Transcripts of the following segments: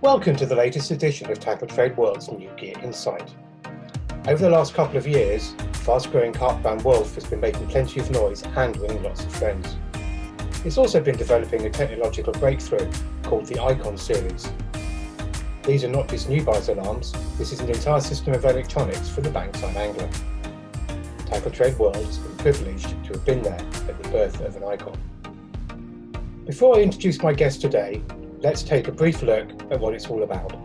Welcome to the latest edition of Tackle Trade World's New Gear Insight. Over the last couple of years, fast-growing kart brand Wolf has been making plenty of noise and winning lots of friends. It's also been developing a technological breakthrough called the Icon series. These are not just new buzz alarms, this is an entire system of electronics for the bankside angler. Tackle Trade World has been privileged to have been there at the birth of an icon. Before I introduce my guest today, let's take a brief look at what it's all about.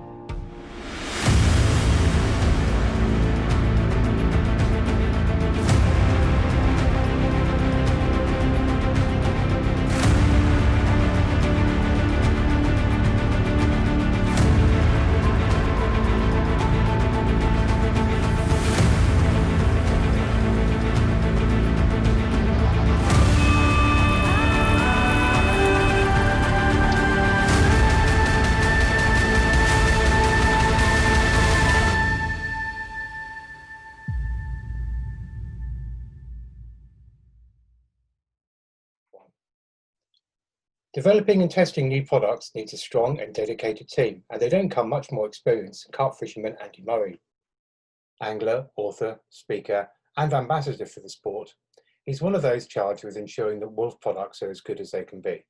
Developing and testing new products needs a strong and dedicated team, and they don't come much more experienced than kart fisherman Andy Murray. Angler, author, speaker, and ambassador for the sport, he's one of those charged with ensuring that Wolf products are as good as they can be.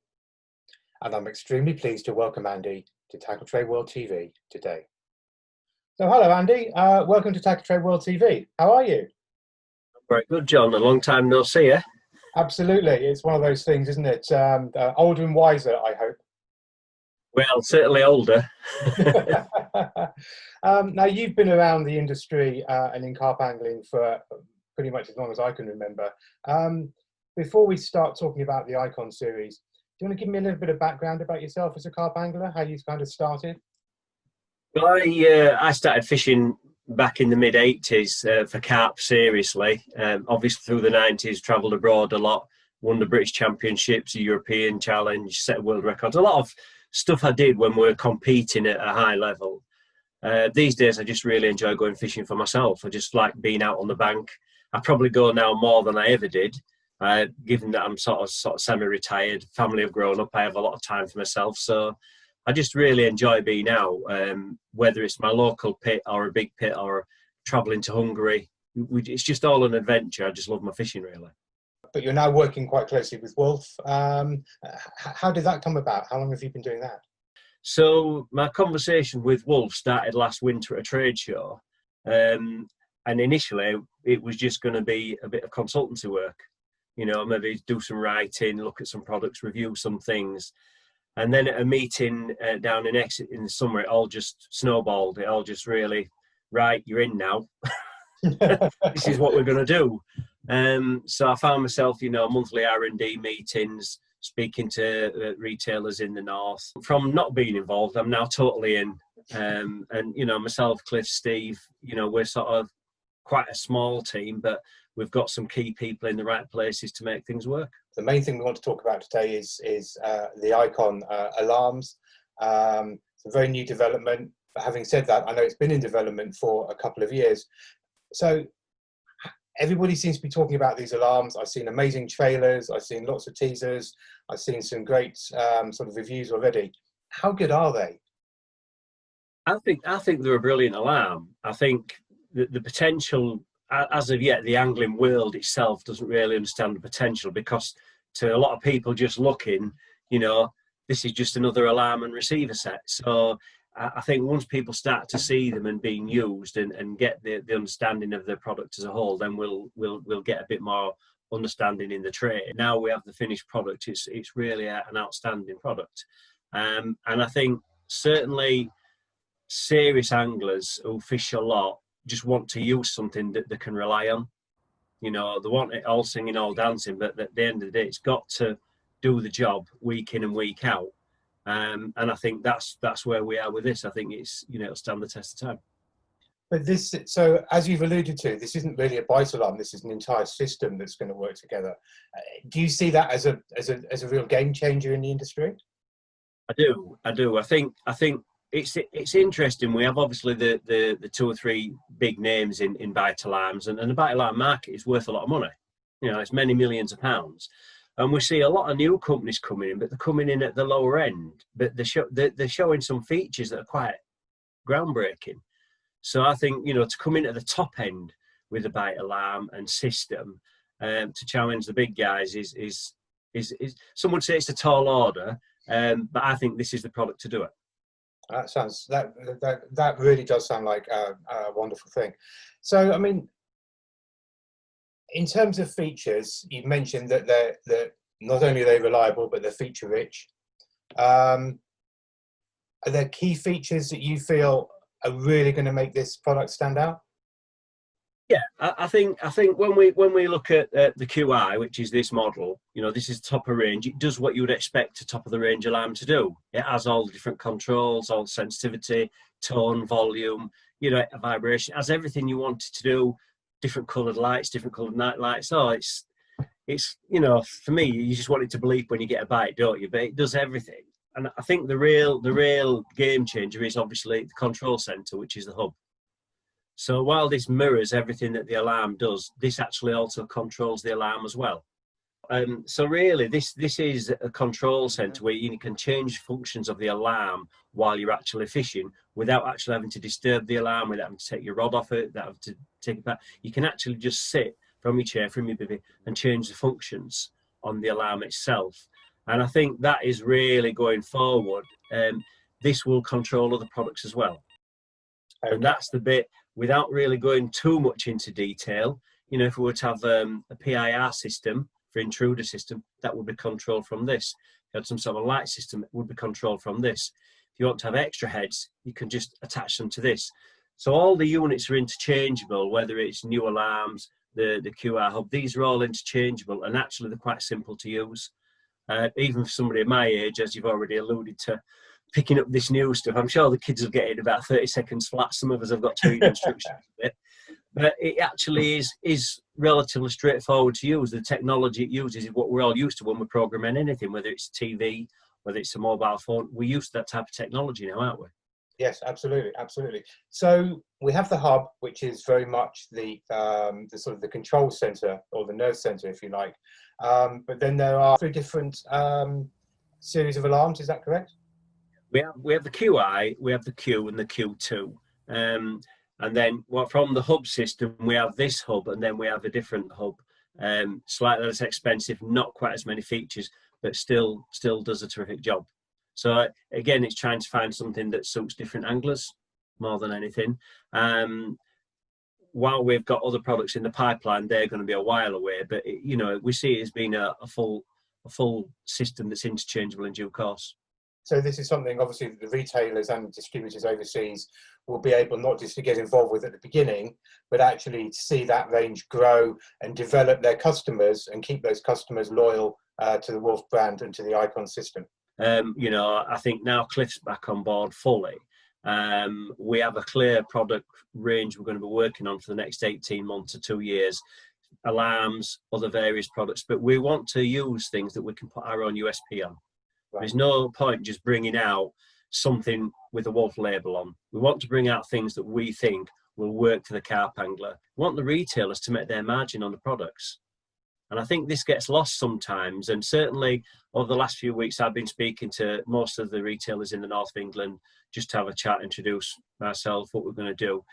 And I'm extremely pleased to welcome Andy to Tackle Trade World TV today. So hello Andy, welcome to Tackle Trade World TV. How are you? Very good, John. A long time no see, eh? Absolutely, it's one of those things, isn't it? Older and wiser, I hope. Well, certainly older. Now, you've been around the industry and in carp angling for pretty much as long as I can remember. Before we start talking about the Icon series, do you want to give me a little bit of background about yourself as a carp angler, how you kind of started? Well, I started fishing back in the mid-80s for carp seriously. Obviously through the 90s, travelled abroad a lot, won the British Championships, European Challenge, set world records. A lot of stuff I did when we were competing at a high level. These days I just really enjoy going fishing for myself. I just like being out on the bank. I probably go now more than I ever did, given that I'm sort of semi-retired, family have grown up, I have a lot of time for myself. So I just really enjoy being out, whether it's my local pit or a big pit or travelling to Hungary. It's just all an adventure. I just love my fishing, really. But you're now working quite closely with Wolf. How did that come about? How long have you been doing that? So my conversation with Wolf started last winter at a trade show. And initially, it was just going to be a bit of consultancy work. You know, maybe do some writing, look at some products, review some things. And then at a meeting down in Exeter in the summer, it all just snowballed. It all just really, right, you're in now. This is what we're going to do. So I found myself, you know, monthly R&D meetings, speaking to retailers in the north. From not being involved, I'm now totally in. And, you know, myself, Cliff, Steve, you know, we're sort of quite a small team, but we've got some key people in the right places to make things work. The main thing we want to talk about today is the Icon alarms. It's a very new development. But having said that, I know it's been in development for a couple of years. So everybody seems to be talking about these alarms. I've seen amazing trailers. I've seen lots of teasers. I've seen some great sort of reviews already. How good are they? I think they're a brilliant alarm. I think the potential, as of yet, the angling world itself doesn't really understand the potential, because to a lot of people just looking, you know, this is just another alarm and receiver set. So I think once people start to see them and being used and get the understanding of the product as a whole, then we'll get a bit more understanding in the trade. Now we have the finished product. It's really an outstanding product. And I think certainly serious anglers who fish a lot just want to use something that they can rely on. You know, they want it all singing, all dancing, but at the end of the day, it's got to do the job week in and week out. And I think that's where we are with this. I think it's, you know, it'll stand the test of time. But this, so as you've alluded to, this isn't really a bite alarm. This is an entire system that's going to work together. Do you see that as a real game changer in the industry? I do. I think it's interesting. We have obviously the two or three big names in bite alarms, and the bite alarm market is worth a lot of money. You know, it's many millions of pounds. And we see a lot of new companies coming in, but they're coming in at the lower end. But they're showing some features that are quite groundbreaking. So I think, you know, to come in at the top end with a bite alarm and system to challenge the big guys is some would say it's a tall order, but I think this is the product to do it. That really does sound like a wonderful thing. So, I mean, in terms of features, you mentioned that they're not only are they reliable, but they're feature rich. Are there key features that you feel are really going to make this product stand out? Yeah, I think when we look at the QI, which is this model, you know, this is top of range. It does what you would expect a top of the range alarm to do. It has all the different controls, all sensitivity, tone, volume, you know, vibration, has everything you want it to do. Different coloured lights, different coloured night lights. Oh, it's you know, for me, you just want it to bleep when you get a bite, don't you? But it does everything. And I think the real game changer is obviously the control centre, which is the hub. So while this mirrors everything that the alarm does, this actually also controls the alarm as well. So really, this is a control centre where you can change functions of the alarm while you're actually fishing without actually having to disturb the alarm, without having to take your rod off it, without having to take it back. You can actually just sit from your chair, from your bivvy, and change the functions on the alarm itself. And I think that is really going forward. This will control other products as well. Okay. And that's the bit, without really going too much into detail, you know, if we were to have a PIR system, for intruder system, that would be controlled from this. If you had some sort of light system, it would be controlled from this. If you want to have extra heads, you can just attach them to this. So all the units are interchangeable, whether it's new alarms, the QR hub, these are all interchangeable, and actually they're quite simple to use. Even for somebody of my age, as you've already alluded to, picking up this new stuff, I'm sure the kids will get it in about 30 seconds flat. Some of us have got to read instructions a bit. But it actually is relatively straightforward to use. The technology it uses is what we're all used to when we're programming anything, whether it's TV, whether it's a mobile phone. We're used to that type of technology now, aren't we? Yes, absolutely, absolutely. So we have the hub, which is very much the sort of the control center, or the nerve center, if you like. But then there are 3 different series of alarms. Is that correct? We have the QI, we have the Q, and the Q2. And then from the hub system, we have this hub, and then we have a different hub, slightly less expensive, not quite as many features, but still does a terrific job. So again, it's trying to find something that suits different anglers more than anything. While we've got other products in the pipeline, they're going to be a while away, but you know, we see it as being a full system that's interchangeable in due course. So this is something, obviously, that the retailers and distributors overseas will be able not just to get involved with at the beginning, but actually to see that range grow and develop their customers and keep those customers loyal to the Wolf brand and to the Icon system. You know, I think now Cliff's back on board fully. We have a clear product range we're going to be working on for the next 18 months to 2 years. Alarms, other various products, but we want to use things that we can put our own USP on. Right. There's no point just bringing out something with a Wolf label on. We want to bring out things that we think will work for the carp angler. We want the retailers to make their margin on the products. And I think this gets lost sometimes. And certainly over the last few weeks, I've been speaking to most of the retailers in the north of England just to have a chat, introduce myself, what we're going to do.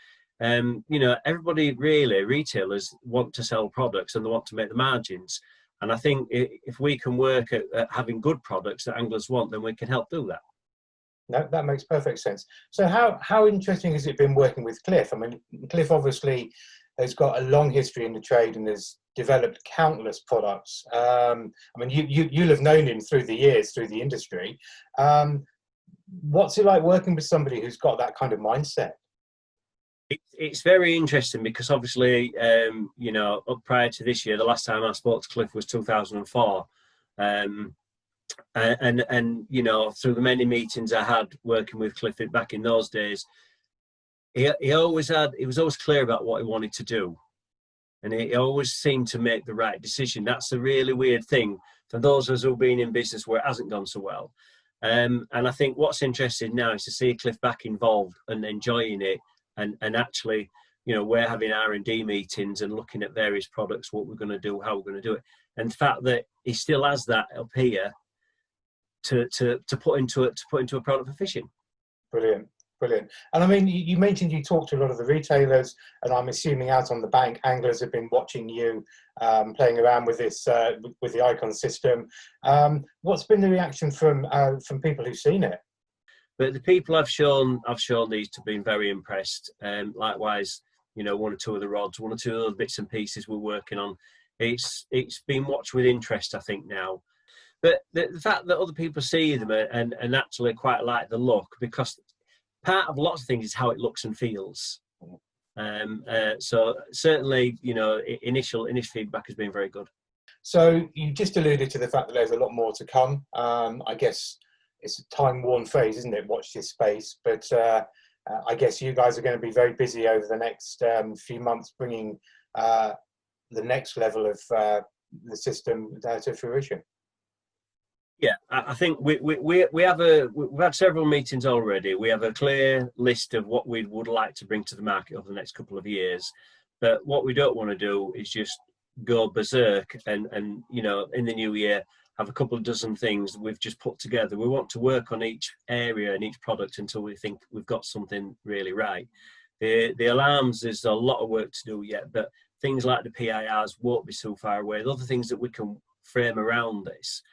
You know, everybody really, retailers want to sell products and they want to make the margins. And I think if we can work at having good products that anglers want, then we can help do that. No, that makes perfect sense. So how interesting has it been working with Cliff? I mean, Cliff obviously has got a long history in the trade and has developed countless products. I mean, you'll have known him through the years, through the industry. What's it like working with somebody who's got that kind of mindset? It's very interesting because obviously, you know, up prior to this year, the last time I spoke to Cliff was 2004. And you know, through the many meetings I had working with Cliff back in those days, he was always clear about what he wanted to do. And he always seemed to make the right decision. That's a really weird thing for those of us who've been in business where it hasn't gone so well. And I think what's interesting now is to see Cliff back involved and enjoying it and actually we're having R&D meetings and looking at various products, what we're going to do, how we're going to do it. And the fact that he still has that up here to put into a product for fishing. Brilliant. Brilliant. And I mean, you mentioned you talked to a lot of the retailers, and I'm assuming out on the bank, anglers have been watching you playing around with this, with the Icon system. What's been the reaction from people who've seen it? But the people I've shown these to been very impressed. Likewise, one or two of the rods, one or two other bits and pieces we're working on. It's been watched with interest, I think, now. But the fact that other people see them and actually quite like the look, because part of lots of things is how it looks and feels. So certainly, initial feedback has been very good. So you just alluded to the fact that there's a lot more to come. I guess it's a time-worn phrase, isn't it? Watch this space. But I guess you guys are going to be very busy over the next few months bringing the next level of the system to fruition. Yeah, I think we've had several meetings already. We have a clear list of what we would like to bring to the market over the next couple of years. But what we don't want to do is just go berserk and in the new year have a couple of dozen things that we've just put together. We want to work on each area and each product until we think we've got something really right. The alarms, there's a lot of work to do yet, but things like the PIRs won't be so far away. The other things that we can frame around this.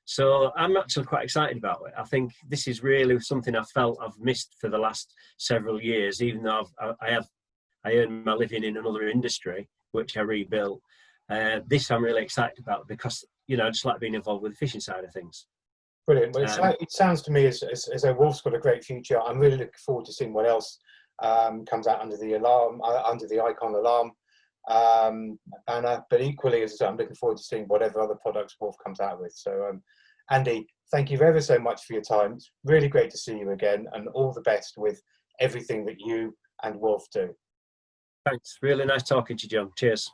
So I'm actually quite excited about it. I think this is really something I felt I've missed for the last several years, even though I earn my living in another industry, which I rebuilt. This I'm really excited about because, I just like being involved with the fishing side of things. Brilliant. Well, it sounds to me as though Wolf's got a great future. I'm really looking forward to seeing what else comes out under the Icon alarm banner. But equally, as I said, I'm looking forward to seeing whatever other products Wolf comes out with. So, Andy, thank you ever so much for your time. It's really great to see you again, and all the best with everything that you and Wolf do. Thanks. Really nice talking to you, John. Cheers.